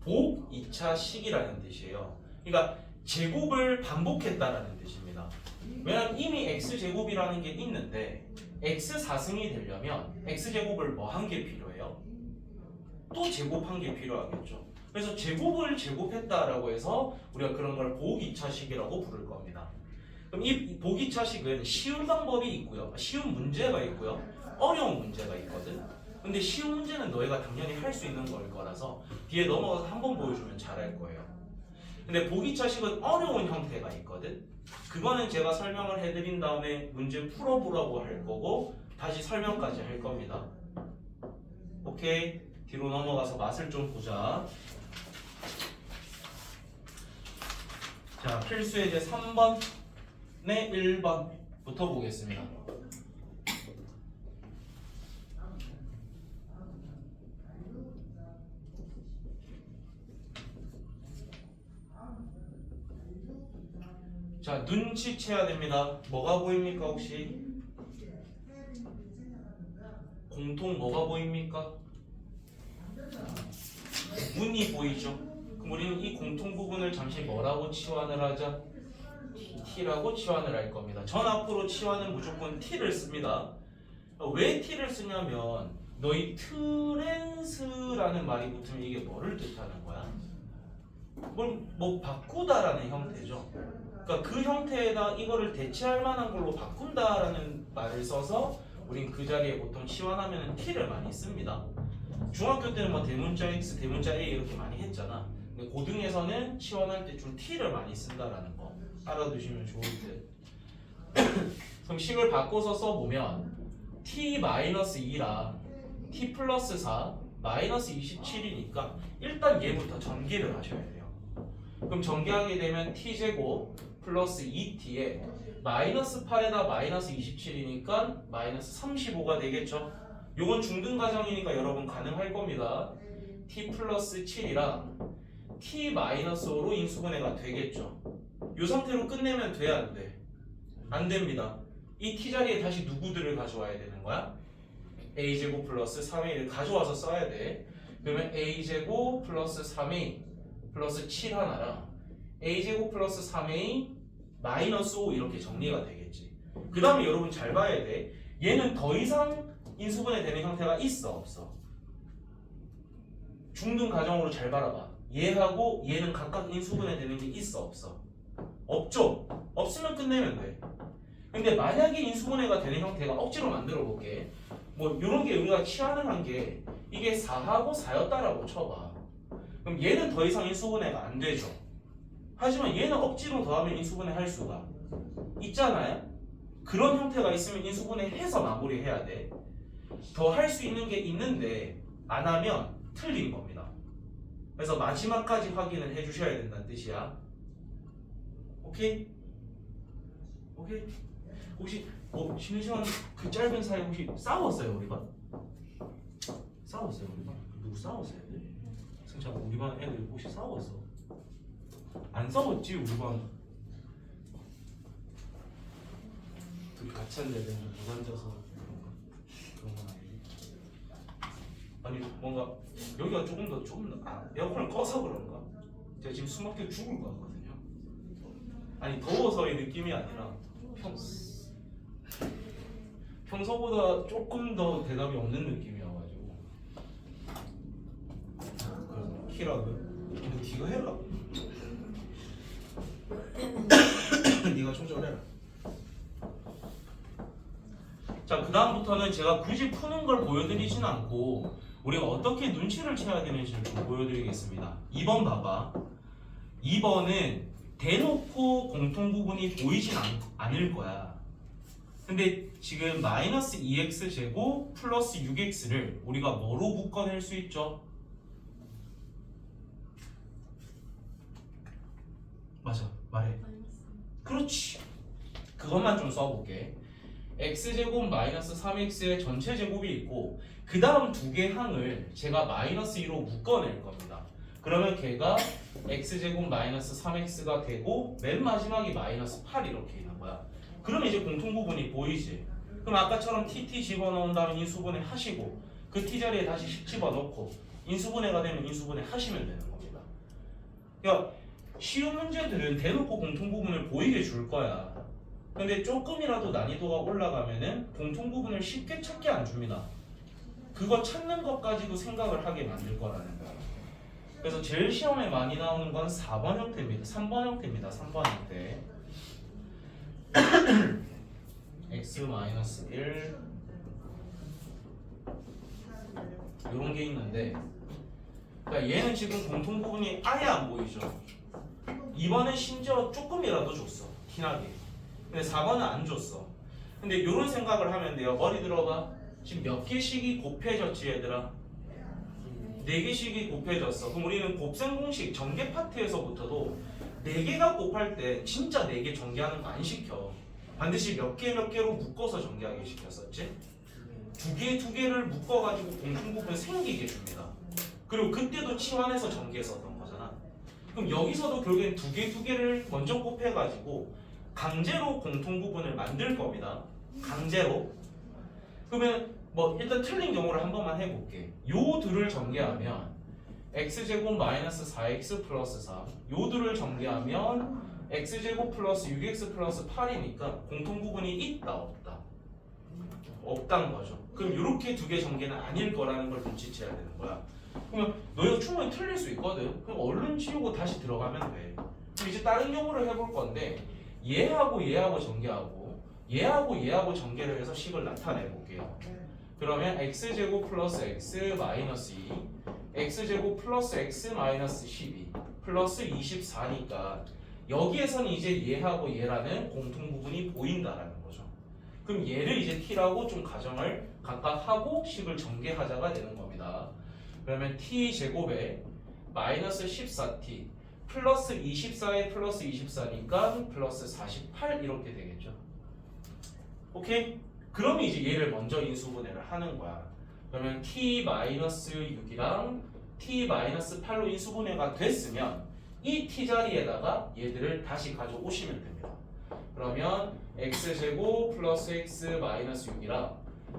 복 2차식이라는 뜻이에요. 그러니까 제곱을 반복했다라는 뜻입니다. 왜냐하면 이미 x제곱이라는 게 있는데 x4승이 되려면 x제곱을 뭐 한 게 필요해요? 또 제곱한 게 필요하겠죠. 그래서 제곱을 제곱했다라고 해서 우리가 그런 걸 복 2차식이라고 부를 겁니다. 그럼 이 복 2차식은 쉬운 방법이 있고요. 쉬운 문제가 있고요. 어려운 문제가 있거든. 근데 쉬운 문제는 너희가 당연히 할 수 있는 걸 거라서 뒤에 넘어가서 한번 보여주면 잘할 거예요. 근데 복 2차식은 어려운 형태가 있거든. 그거는 제가 설명을 해드린 다음에 문제 풀어보라고 할 거고 다시 설명까지 할 겁니다. 오케이? 뒤로 넘어가서 맛을 좀 보자. 자, 필수의 이제 3번에 1번부터 보겠습니다. 자, 눈치채야 됩니다. 뭐가 보입니까 혹시? 공통 뭐가 보입니까? 문이 보이죠? 그럼 우리는 이 공통 부분을 잠시 뭐라고 치환을 하자? t라고 치환을 할 겁니다. 전 앞으로 치환은 무조건 t를 씁니다. 왜 t를 쓰냐면 너희 트랜스라는 말이 붙으면 이게 뭐를 뜻하는 거야? 뭐 바꾸다라는 형태죠. 그러니까 그 형태에다 이거를 대체할 만한 걸로 바꾼다라는 말을 써서 우린 그 자리에 보통 치환하면 t를 많이 씁니다. 중학교 때는 뭐 대문자 x, 대문자 a 이렇게 많이 했잖아. 근데 고등에서는 치환할 때 좀 t를 많이 쓴다라는 거 알아두시면 좋을 듯. 그럼 식을 바꿔서 써보면 t-2랑 t 플러스 4 마이너스 27이니까 일단 얘부터 전개를 하셔야 돼요. 그럼 전개하게 되면 t제곱 플러스 2t에 마이너스 8에다 마이너스 27이니까 마이너스 35가 되겠죠. 요건 중등 가정이니까 여러분 가능할 겁니다. t 플러스 7이랑 t 마이너스 5로 인수분해가 되겠죠. 요 상태로 끝내면 돼, 안 돼? 안 됩니다. 이 t 자리에 다시 누구들을 가져와야 되는 거야? a제곱 플러스 3a를 가져와서 써야 돼. 그러면 a제곱 플러스 3a 플러스 7 하나랑 a제곱 플러스 3a 마이너스 5 이렇게 정리가 되겠지. 그 다음에 여러분 잘 봐야 돼. 얘는 더 이상 인수분해 되는 형태가 있어, 없어? 중등 가정으로 잘 바라봐. 얘하고 얘는 각각 인수분해 되는 게 있어, 없어? 없죠? 없으면 끝내면 돼. 근데 만약에 인수분해가 되는 형태가 억지로 만들어 볼게. 뭐 이런 게 우리가 치환을 한 게 이게 4하고 4였다라고 쳐봐. 그럼 얘는 더 이상 인수분해가 안 되죠. 하지만 얘는 억지로 더하면 인수분해 할 수가 있잖아요. 그런 형태가 있으면 인수분해 해서 마무리해야 돼. 더 할 수 있는 게 있는데 안 하면 틀린 겁니다. 그래서 마지막까지 확인을 해주셔야 된다는 뜻이야. 오케이? 오케이? 혹시 쉬는 시간 그 짧은 사이에 혹시 싸웠어요 우리가? 싸웠어요 우리가? 누구 싸웠어요? 승찬 우리 반 애들 혹시 싸웠어? 안 싸웠지 우리 반. 둘이 같이 앉아야 되는 누가 앉아서 그런 건 아니지. 아니 뭔가 여기가 조금 더 에어컨을 꺼서 그런가? 제가 지금 숨 막혀 죽을 것 같거든요. 아니 더워서의 느낌이 아니라 평소보다 조금 더 대답이 없는 느낌이어가지고. 그래서 키라고요? 근데 네가 해라. 네가 조절해라. 자, 그 다음부터는 제가 굳이 푸는 걸 보여드리진 않고 우리가 어떻게 눈치를 채야 되는지를 좀 보여드리겠습니다. 2번 봐봐. 2번은 대놓고 공통부분이 보이진 않을 거야. 근데 지금 마이너스 2x 제곱 플러스 6x를 우리가 뭐로 묶어낼 수 있죠? 맞아, 말해. 그렇지. 그것만 좀 써볼게. x제곱 마이너스 3x의 전체 제곱이 있고 그 다음 두 개 항을 제가 마이너스 2로 묶어낼 겁니다. 그러면 걔가 x제곱 마이너스 3x가 되고 맨 마지막이 마이너스 8 이렇게 있는 거야. 그럼 이제 공통부분이 보이지. 그럼 아까처럼 tt 집어넣은 다음에 인수분해 하시고 그 t 자리에 다시 10 집어넣고 인수분해가 되면 인수분해 하시면 되는 겁니다. 그러니까 쉬운 문제들은 대놓고 공통부분을 보이게 줄 거야. 근데 조금이라도 난이도가 올라가면은 공통부분을 쉽게 찾게 안 줍니다. 그거 찾는 것까지도 생각을 하게 만들 거라는 거야. 그래서 제일 시험에 많이 나오는 건 4번 형태입니다. 3번 형태입니다. 3번 형태. x-1 이런 게 있는데 그러니까 얘는 지금 공통부분이 아예 안 보이죠. 2번은 심지어 조금이라도 줬어. 티나게. 근데 4번은 안 줬어. 근데 이런 생각을 하면 돼요. 머리 들어봐. 지금 몇 개씩이 곱해졌지 얘들아? 4개씩이 곱해졌어. 그럼 우리는 곱셈 공식 전개 파트에서부터도 4개가 곱할 때 진짜 4개 전개하는 거 안 시켜. 반드시 몇 개로 묶어서 전개하게 시켰었지? 2개를 묶어가지고 공통부분 생기게 줍니다. 그리고 그때도 치환해서 전개했었던 거잖아. 그럼 여기서도 결국엔 2개를 먼저 곱해가지고 강제로 공통부분을 만들 겁니다. 강제로. 그러면 뭐 일단 틀린 경우를 한 번만 해볼게. 요 둘을 전개하면 x제곱 마이너스 4x 플러스 4 요 둘을 전개하면 x제곱 플러스 6x 플러스 8이니까 공통부분이 있다 없다? 없다는 거죠. 그럼 이렇게 2개 전개는 아닐 거라는 걸 눈치채야 되는 거야. 그러면 너희가 충분히 틀릴 수 있거든. 그럼 얼른 지우고 다시 들어가면 돼. 그럼 이제 다른 경우를 해볼 건데 얘하고 전개하고 얘하고 전개를 해서 식을 나타내 볼게요. 그러면 x제곱 플러스 x 마이너스 2 x제곱 플러스 x 마이너스 12 플러스 24니까 여기에서는 이제 얘하고 얘라는 공통 부분이 보인다라는 거죠. 그럼 얘를 이제 t라고 좀 가정을 각각 하고 식을 전개하자가 되는 겁니다. 그러면 t제곱에 마이너스 14t 플러스 24에 플러스 24니까 플러스 48 이렇게 되겠죠. 오케이? 그러면 이제 얘를 먼저 인수분해를 하는 거야. 그러면 t-6이랑 t-8로 인수분해가 됐으면 이 t 자리에다가 얘들을 다시 가져오시면 됩니다. 그러면 x제곱 플러스 x 마이너스 6이랑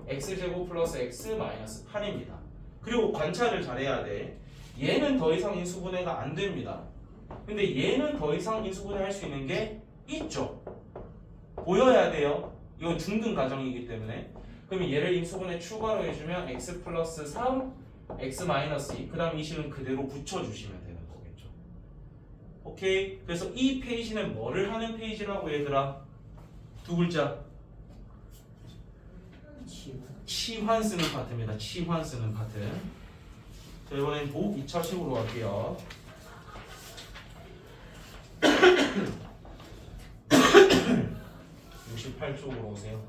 x제곱 플러스 x 마이너스 8입니다. 그리고 관찰을 잘해야 돼. 얘는 더 이상 인수분해가 안 됩니다. 근데 얘는 더 이상 인수분해 할 수 있는 게 있죠. 보여야 돼요. 이건 중등 가정이기 때문에. 그럼 얘를 인수분해 추가로 해주면 x 플러스 3, x 마이너스 2. 그 다음 이 식은 그대로 붙여주시면 되는 거겠죠. 오케이. 그래서 이 페이지는 뭐를 하는 페이지라고 얘들아? 두 글자. 치환 쓰는 파트입니다. 치환 쓰는 파트. 자, 이번엔 복 2차식으로 갈게요. (68쪽으로) 오세요.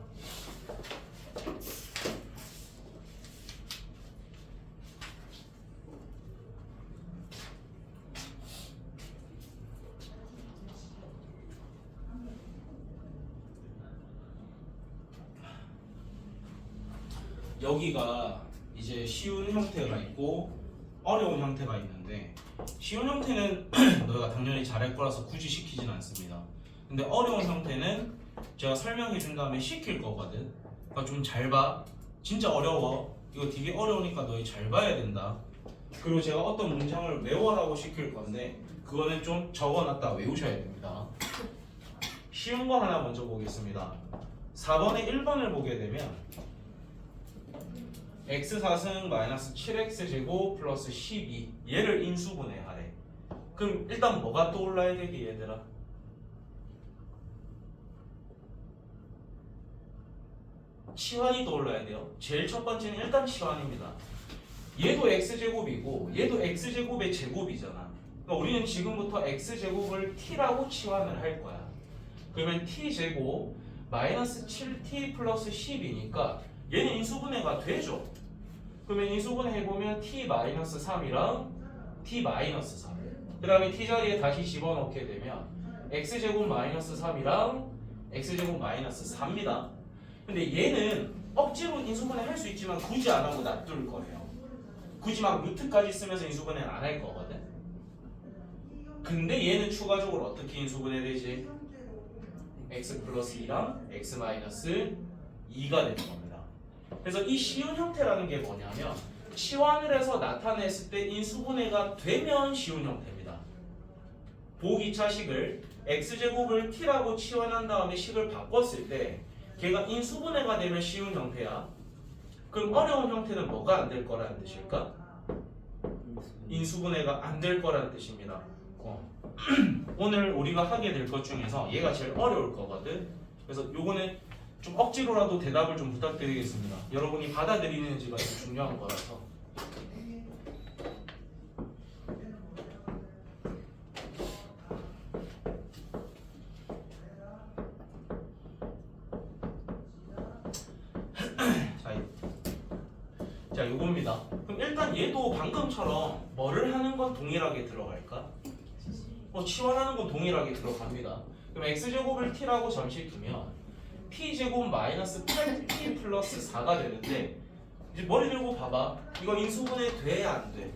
여기가 이제 쉬운 형태가 있고 어려운 형태가 있는데 쉬운 형태는 너희가 당연히 잘할 거라서 굳이 시키진 않습니다. 근데 어려운 형태는 제가 설명해 준 다음에 시킬 거거든. 그러니까 좀 잘 봐. 진짜 어려워. 이거 되게 어려우니까 너희 잘 봐야 된다. 그리고 제가 어떤 문장을 외워라고 시킬 건데 그거는 좀 적어놨다 외우셔야 됩니다. 쉬운 거 하나 먼저 보겠습니다. 4번에 1번을 보게 되면 x4승 마이너스 7x제곱 플러스 12 얘를 인수분해하래. 그럼 일단 뭐가 떠올라야 되기 얘들아? 치환이 떠올라야 돼요. 제일 첫 번째는 일단 치환입니다. 얘도 x제곱이고 얘도 x제곱의 제곱이잖아. 그러니까 우리는 지금부터 x제곱을 t라고 치환을 할 거야. 그러면 t제곱 마이너스 7t 플러스 10이니까 얘는 인수분해가 되죠. 그러면 인수분해 해보면 t-3이랑 t-3 그 다음에 t 자리에 다시 집어넣게 되면 x제곱 마이너스 3이랑 x제곱 마이너스 4입니다. 근데 얘는 억지로 인수분해 할 수 있지만 굳이 안 하고 놔둘 거예요. 굳이 막 루트까지 쓰면서 인수분해는 안 할 거거든. 근데 얘는 추가적으로 어떻게 인수분해 되지? x 플러스 2랑 x 마이너스 2가 되는 겁니다. 그래서 이 쉬운 형태라는 게 뭐냐면 치환을 해서 나타냈을 때 인수분해가 되면 쉬운 형태입니다. 복 2차식을 x제곱을 t라고 치환한 다음에 식을 바꿨을 때 걔가 인수분해가 되면 쉬운 형태야. 그럼 어려운 형태는 뭐가 안 될 거라는 뜻일까? 인수분해가 안 될 거라는 뜻입니다. 오늘 우리가 하게 될 것 중에서 얘가 제일 어려울 거거든. 그래서 요거는 좀 억지로라도 대답을 좀 부탁드리겠습니다. 여러분이 받아들이는지가 좀 중요한 거라서. 자, 요겁니다. 그럼 일단 얘도 방금처럼 뭐를 하는 건 동일하게 들어갈까? 치환하는 건 동일하게 들어갑니다. 그럼 x제곱을 t라고 잠시 두면 t제곱 마이너스 8t 플러스 4가 되는데 이제 머리 들고 봐봐. 이거 인수분해 돼야 안 돼?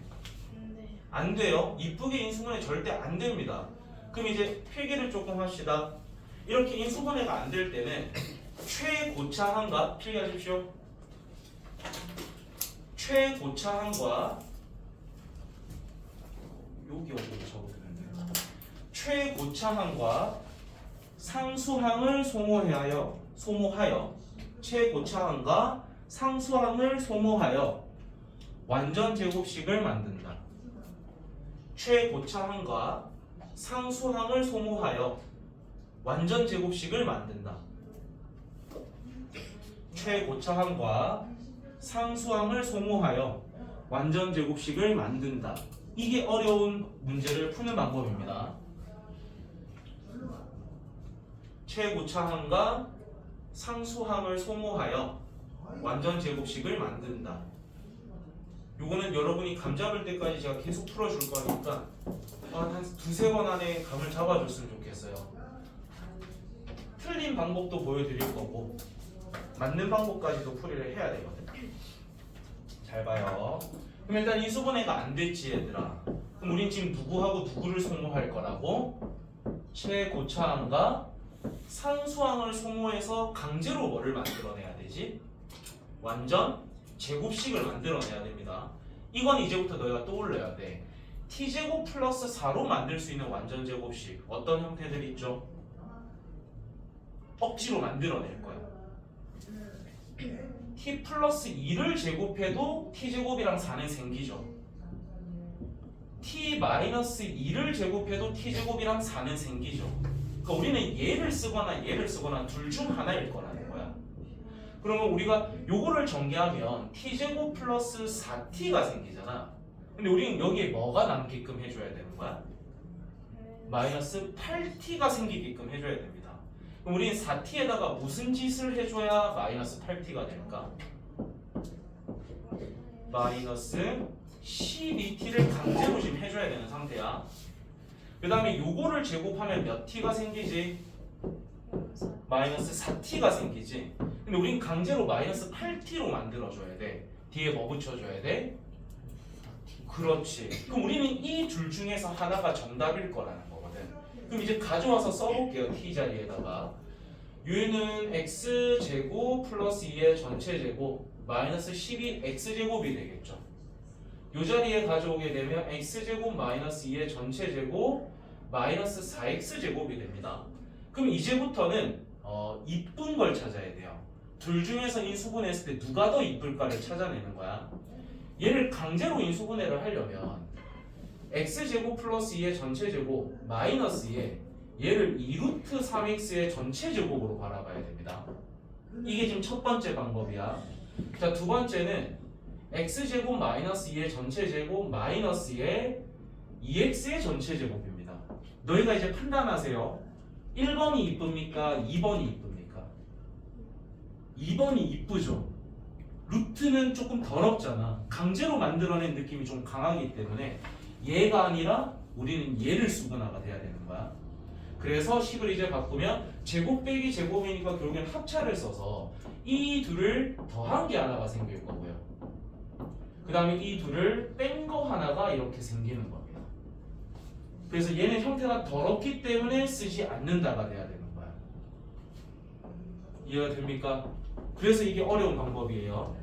안 돼요. 이쁘게 인수분해 절대 안 됩니다. 그럼 이제 필기를 조금 합시다. 이렇게 인수분해가 안 될 때는 최고차항과 필기하십시오. 최고차항과 여기 어디로 적어두면 돼요. 최고차항과 상수항을 소모하여 최고차항과 상수항을 소모하여 완전 제곱식을 만든다. 최고차항과 상수항을 소모하여 완전 제곱식을 만든다. 최고차항과 상수항을 소모하여 완전 제곱식을 만든다. 이게 어려운 문제를 푸는 방법입니다. 최고차항과 상수항을 소모하여 완전 제곱식을 만든다. 요거는 여러분이 감 잡을 때까지 제가 계속 풀어줄 거니까 한 두세 번 안에 감을 잡아줬으면 좋겠어요. 틀린 방법도 보여드릴 거고 맞는 방법까지도 풀이를 해야 되거든. 잘 봐요. 그럼 일단 인수분해가 안 됐지 얘들아. 그럼 우린 지금 누구하고 누구를 소모할 거라고? 최고차항과 상수항을 소모해서 강제로 뭐를 만들어내야 되지? 완전 제곱식을 만들어내야 됩니다. 이건 이제부터 너희가 떠올려야 돼. t제곱 플러스 4로 만들 수 있는 완전 제곱식 어떤 형태들 있죠? 억지로 만들어낼 거야. t 플러스 2를 제곱해도 t제곱이랑 4는 생기죠. t 마이너스 2를 제곱해도 t제곱이랑 4는 생기죠. 그러니까 우리는 얘를 쓰거나 얘를 쓰거나 둘 중 하나일 거라는 거야. 그러면 우리가 요거를 전개하면 t제곱 플러스 4t가 생기잖아. 근데 우리는 여기에 뭐가 남게끔 해줘야 되는 거야? 마이너스 8t가 생기게끔 해줘야 됩니다. 그럼 우리는 4t에다가 무슨 짓을 해줘야 마이너스 8t가 될까? 마이너스 12t를 강제로 지금 해줘야 되는 상태야. 그 다음에 요거를 제곱하면 몇 t가 생기지? 마이너스 4t가 생기지. 근데 우린 강제로 마이너스 8t로 만들어줘야 돼. 뒤에 뭐 붙여줘야 돼? 그렇지. 그럼 우리는 이 둘 중에서 하나가 정답일 거라는 거거든. 그럼 이제 가져와서 써볼게요. t 자리에다가 u는 x제곱 플러스 2의 전체 제곱 마이너스 12x제곱이 되겠죠. 이 자리에 가져오게 되면 x제곱 마이너스 2의 전체 제곱 마이너스 4x제곱이 됩니다. 그럼 이제부터는 이쁜 걸 찾아야 돼요. 둘 중에서 인수분해했을 때 누가 더 이쁠까를 찾아내는 거야. 얘를 강제로 인수분해를 하려면 x제곱 플러스 2의 전체 제곱 마이너스 2에 얘를 2루트 3x의 전체 제곱으로 바라봐야 됩니다. 이게 지금 첫 번째 방법이야. 자, 두 번째는 x제곱 마이너스 2의 전체 제곱 마이너스 2의 2x의 전체 제곱입니다. 너희가 이제 판단하세요. 1번이 이쁩니까? 2번이 이쁩니까? 2번이 이쁘죠. 루트는 조금 더럽잖아. 강제로 만들어낸 느낌이 좀 강하기 때문에 얘가 아니라 우리는 얘를 쓰거나가 돼야 되는 거야. 그래서 식을 이제 바꾸면 제곱 빼기 제곱이니까 결국엔 합차를 써서 이 둘을 더한 게 하나가 생길 거고요. 그 다음에 이 둘을 뺀 거 하나가 이렇게 생기는 겁니다. 그래서 얘는 형태가 더럽기 때문에 쓰지 않는다가 돼야 되는 거야. 이해가 됩니까? 그래서 이게 어려운 방법이에요.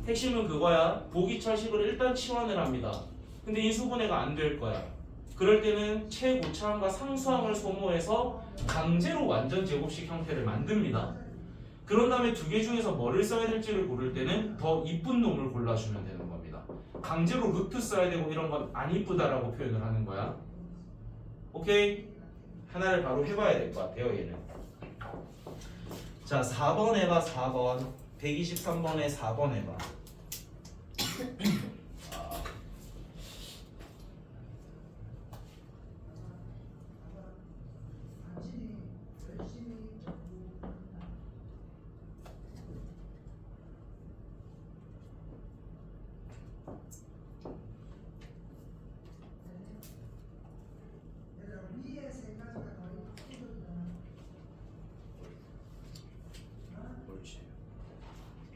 핵심은 그거야. 보기철식을 일단 치환을 합니다. 근데 인수분해가 안 될 거야. 그럴 때는 최고차항과 상수항을 소모해서 강제로 완전 제곱식 형태를 만듭니다. 그런 다음에 두 개 중에서 뭐를 써야 될지를 고를 때는 더 이쁜 놈을 골라주면 되는 겁니다. 강제로 루트 써야 되고 이런 건 안 이쁘다라고 표현을 하는 거야. 오케이? 하나를 바로 해봐야 될 것 같아요, 얘는. 자, 4번 해봐. 4번 123번에 4번 해봐.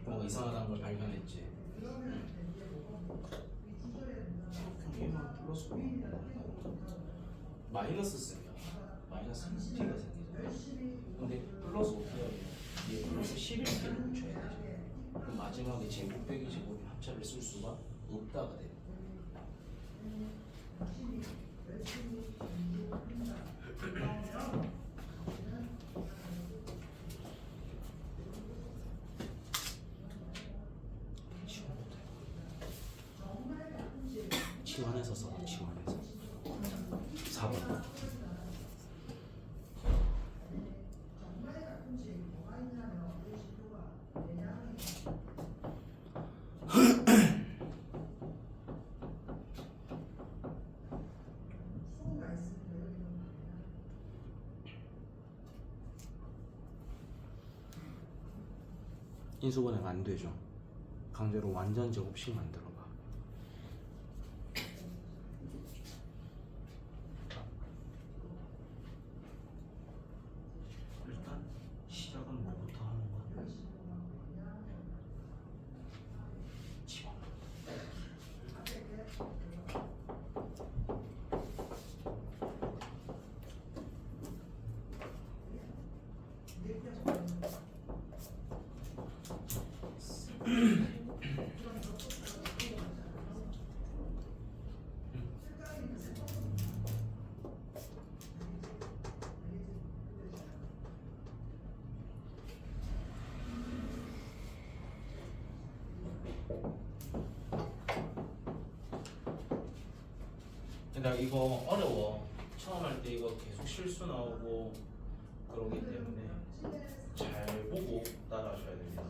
뭔가 이상하다는 걸 발견했지. 얘만 플러스 마이너스 쓰면 마이너스 2t가 생기잖아. 근데 플러스 5t하면 얘 플러스 11t를 붙여야 되지. 그럼 마지막에 제곱 빼기 제곱이 합차를 쓸 수가 없다가 돼. 치환해서 써. 치환해서 4번. 인수분해가 안 되죠. 강제로 완전 제곱식 만들어봐. 일단 시작은 뭐부터 하는 거야? 지워. 근데 이거 어려워. 처음 할 때 이거 계속 실수 나오고 그러기 때문에 잘 보고 따라하셔야 됩니다.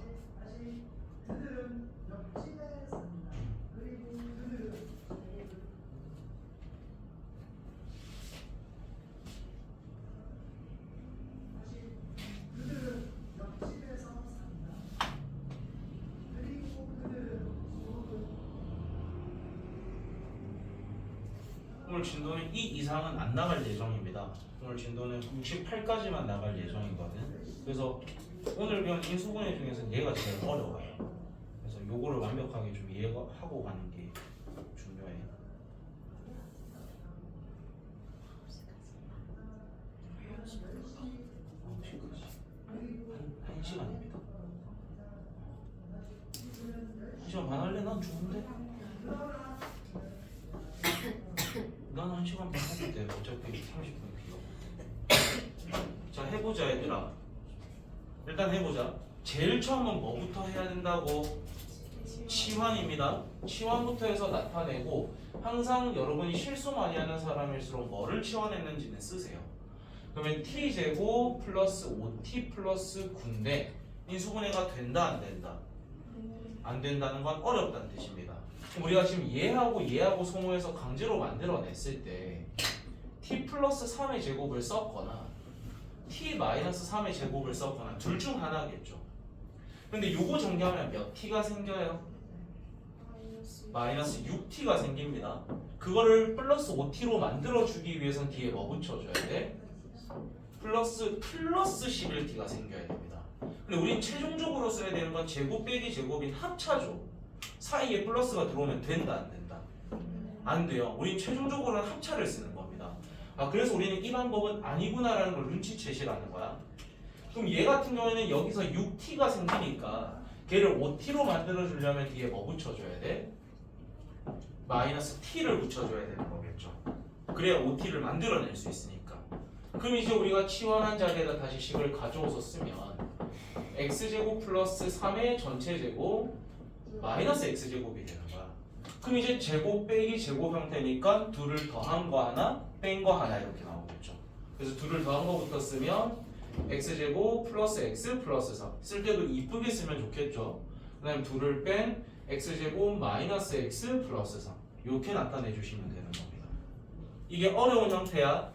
오늘 진도는 이 이상은 안 나갈 예정입니다. 오늘 진도는 68까지만 나갈 예정이거든. 그래서 오늘 배운 인수분해 중에서 얘가 제일 어려워요. 그래서 요거를 완벽하게 좀 이해하고 가는 게 중요해. 한 시간입니다. 1시간 반 할래? 난 좋은데? 나는 1시간 반 해도 돼. 어차피 30분 비어. 자, 해보자 얘들아. 일단 해보자. 제일 처음은 뭐부터 해야 된다고? 치환입니다. 치환부터 해서 나타내고 항상 여러분이 실수 많이 하는 사람일수록 뭐를 치환했는지는 쓰세요. 그러면 t제곱 플러스 5t 플러스 9인데 인수분해가 된다 안 된다? 안 된다는 건 어렵다는 뜻입니다. 그럼 우리가 지금 얘하고 소모해서 강제로 만들어냈을 때 t 플러스 3의 제곱을 썼거나 t 마이너스 3의 제곱을 썼거나 둘 중 하나겠죠. 근데 요거 전개하면 몇 t가 생겨요? 마이너스 6t가 생깁니다. 그거를 플러스 5t로 만들어주기 위해선 뒤에 뭐 붙여줘야 돼? 플러스 11t가 생겨야 됩니다. 근데 우린 최종적으로 써야 되는 건 제곱 빼기 제곱인 합차죠. 사이에 플러스가 들어오면 된다 안 된다? 안 돼요. 우린 최종적으로는 합차를 쓰는 겁니다. 아, 그래서 우리는 이 방법은 아니구나라는 걸 눈치채시라는 거야. 그럼 얘 같은 경우에는 여기서 6t가 생기니까 걔를 5t로 만들어주려면 뒤에 뭐 붙여줘야 돼? 마이너스 t를 붙여줘야 되는 거겠죠. 그래야 5t를 만들어낼 수 있으니까. 그럼 이제 우리가 치환한 자리에다 다시 식을 가져와서 쓰면 x제곱 플러스 3의 전체 제곱 마이너스 x제곱이 되는 거야. 그럼 이제 제곱 빼기 제곱 형태니까 둘을 더한 거 하나 뺀 거 하나 이렇게 나오겠죠. 그래서 둘을 더한 거부터 쓰면 x제곱 플러스 x 플러스 3 쓸 때도 이쁘게 쓰면 좋겠죠. 그 다음에 둘을 뺀 x제곱 마이너스 x 플러스 3 이렇게 나타내 주시면 되는 겁니다. 이게 어려운 형태야.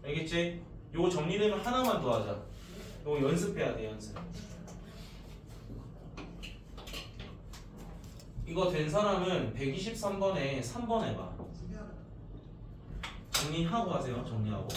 알겠지? 요거 정리되면 하나만 더 하자. 요거 연습해야 돼. 연습. 이거 된 사람은 123번에 3번 해봐. 정리하고 하세요. 정리하고.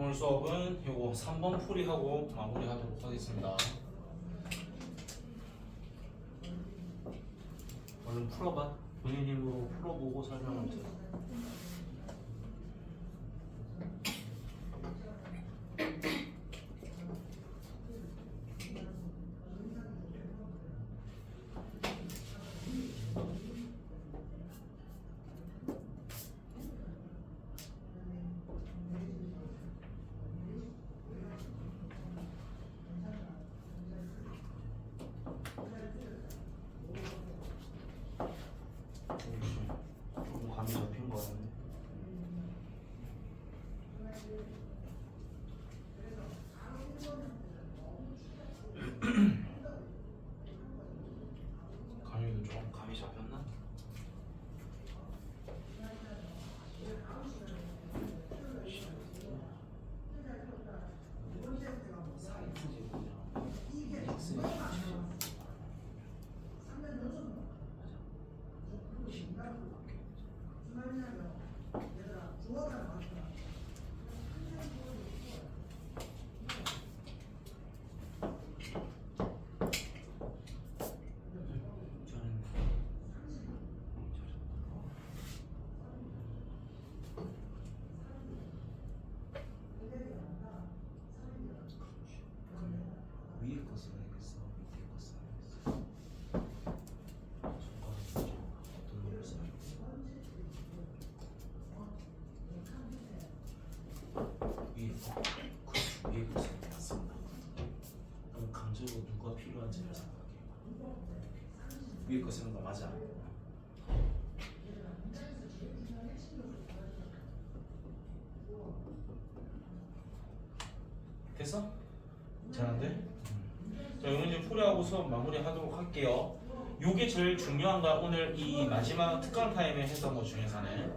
오늘 수업은 요거 3번 풀이하고 마무리하도록 하겠습니다. 얼른 풀어봐. 본인 힘으로 풀어보고 설명을 들어. 조금 감이 잡힌 거 같네. 감이도 조금 감이 잡혔나? 위에 거 써야겠어. 밑에 거 써야겠어. 어떤 놈을 써야겠어. 위에 거. 그렇죠. 위에 거 써야 맞습니다. 그럼 강제로 누가 필요한지를 생각해. 위에 거 쓰는 거 맞아. 됐어? 잘한데? 자, 이 문제 풀이하고 수업 마무리하도록 할게요. 요게 제일 중요한 거야. 오늘 이 마지막 특강 타임에 했던 것 중에서는.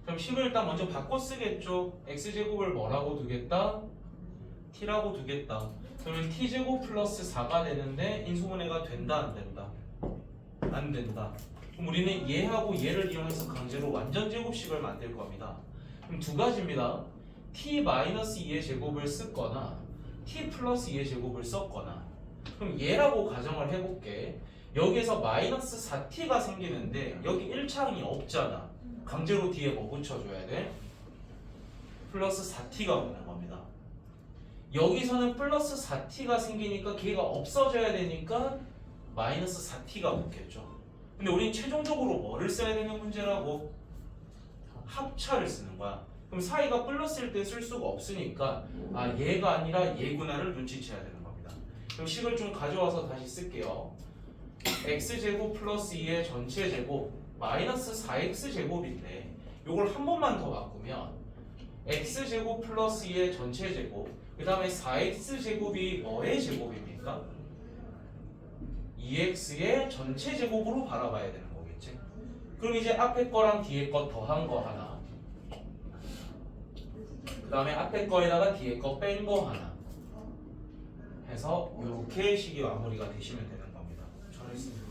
그럼 10을 일단 먼저 바꿔 쓰겠죠. x제곱을 뭐라고 두겠다? t라고 두겠다. 그러면 t제곱 플러스 4가 되는데 인수분해가 된다 안 된다? 안 된다. 그럼 우리는 얘하고 얘를 이용해서 강제로 완전 제곱식을 만들 겁니다. 그럼 두 가지입니다. t-2의 제곱을 쓰거나 t 플러스 2의 제곱을 썼거나. 그럼 얘라고 가정을 해볼게. 여기에서 마이너스 4t가 생기는데 여기 1차항이 없잖아. 강제로 뒤에 뭐 붙여줘야 돼? 플러스 4t가 오는 겁니다. 여기서는 플러스 4t가 생기니까 걔가 없어져야 되니까 마이너스 4t가 붙겠죠. 근데 우린 최종적으로 뭐를 써야 되는 문제라고? 합차를 쓰는 거야. 그럼 사이가 플러스일 때 쓸 수가 없으니까 아 얘가 아니라 얘구나를 눈치채야 되는 겁니다. 그럼 식을 좀 가져와서 다시 쓸게요. x제곱 플러스 2의 전체 제곱 마이너스 4x제곱인데 요걸 한 번만 더 바꾸면 x제곱 플러스 2의 전체 제곱 그 다음에 4x제곱이 뭐의 제곱입니까? 2x의 전체 제곱으로 바라봐야 되는 거겠지. 그럼 이제 앞에 거랑 뒤에 거 더한 거 하나 그 다음에 앞에 거에다가 뒤에 거 뺀 거 하나 해서 이렇게 식이 마무리가 되시면 되는 겁니다. 잘했습니다.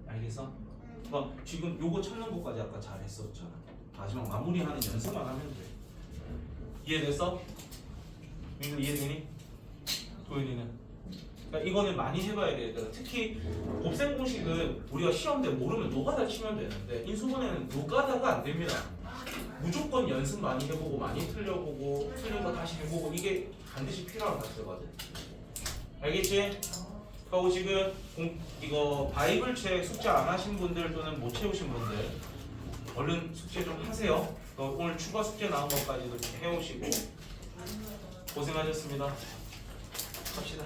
알겠어? 그러니까 지금 요거 찾는 것까지 아까 잘했었잖아. 마지막 마무리하는 연습만 하면 돼. 이해됐어? 민규 이해되니? 도현이는? 그러니까 이거는 많이 해봐야 돼. 특히 곱셈 공식은 우리가 시험 때 모르면 노가다 치면 되는데 인수분해는 노가다가 안 됩니다. 무조건 연습 많이 해보고 많이 틀려보고 틀린 거 다시 해보고 이게 반드시 필요한 과제거든. 알겠지? 하고 지금 이거 바이블 책 숙제 안 하신 분들 또는 못 채우신 분들 얼른 숙제 좀 하세요. 오늘 추가 숙제 나온 것까지도 좀 해오시고 고생하셨습니다. 합시다.